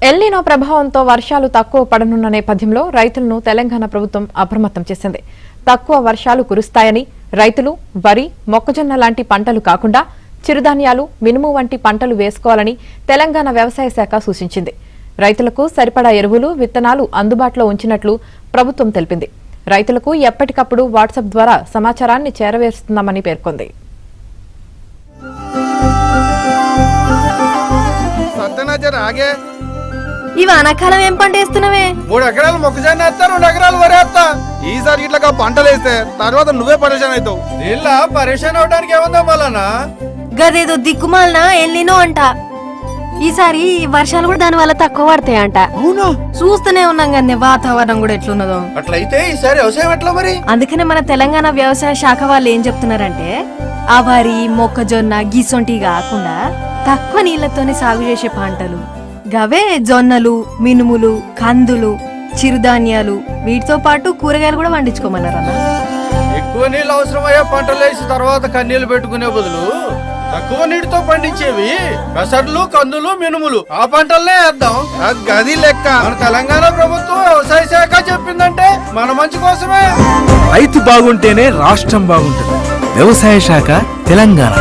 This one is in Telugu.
ఎల్నినో ప్రభావంతో వర్షాలు తక్కువ పడనున్న నేపథ్యంలో రైతులను తెలంగాణ ప్రభుత్వం అప్రమత్తం చేసింది. తక్కువ వర్షాలు కురుస్తాయని రైతులు వరి, మొక్కజొన్న లాంటి పంటలు కాకుండా చిరుధాన్యాలు, మినుము వంటి పంటలు వేసుకోవాలని తెలంగాణ వ్యవసాయ శాఖ సూచించింది. రైతులకు సరిపడా ఎరువులు, విత్తనాలు అందుబాటులో ఉంచినట్లు ప్రభుత్వం తెలిపింది. రైతులకు ఎప్పటికప్పుడు వాట్సాప్ ద్వారా సమాచారాన్ని చేరవేస్తున్నామని పేర్కొంది. ఈ వానాకాలం ఏం పంట వేస్తున్నావే? 3 ఎకరాలు మొక్కజొన్న వేస్తా, 2 ఎకరాలు వరి వేస్తా. ఈసారి ఇట్లా పంటలు వేస్తే తర్వాత నువ్వే పరేషాన్ అవుతావు. నీళ్ళ పరేషాన్ అవడానికి ఏముందో మళ్ళా గదేదో దిక్కుమాలనా ఎల్నినో అంట. ఈసారి వర్షాలు కూడా దాని వల్ల తక్కువ పడతాయంట. అవునా? చూస్తూనే ఉన్నాం కదా వాతావరణం కూడా ఎట్లున్నదో. అట్లయితే ఈసారి వ్యవసాయం ఎట్లా మరి? అందుకనే మన తెలంగాణ వ్యవసాయ శాఖ వాళ్ళు ఏం చెప్తున్నారంటే ఆ వరి, మొక్కజొన్న గిసొంటి కాకుండా తక్కువ నీళ్లతోనే సాగు చేసే పంటలు గవే జొన్నలు, మినుములు, కందులు, చిరుధాన్యాలు వీటితో పాటు కూరగాయలు కూడా పండించుకోమన్నారన్న. ఎక్కువ నీళ్ళు అవసరమయ్యే పంటలు వేసి తర్వాత కన్నీళ్లు పెట్టుకునే బదులు తక్కువ నీటితో పండించేవి పెసర్లు, కందులు, మినుములు ఆ పంటలనే వేద్దాం. గది లెక్క మన తెలంగాణ ప్రభుత్వం వ్యవసాయ శాఖ చెప్పిందంటే మన మంచి కోసమే. రైతు బాగుంటేనే రాష్ట్రం బాగుంటుంది. వ్యవసాయ శాఖ తెలంగాణ.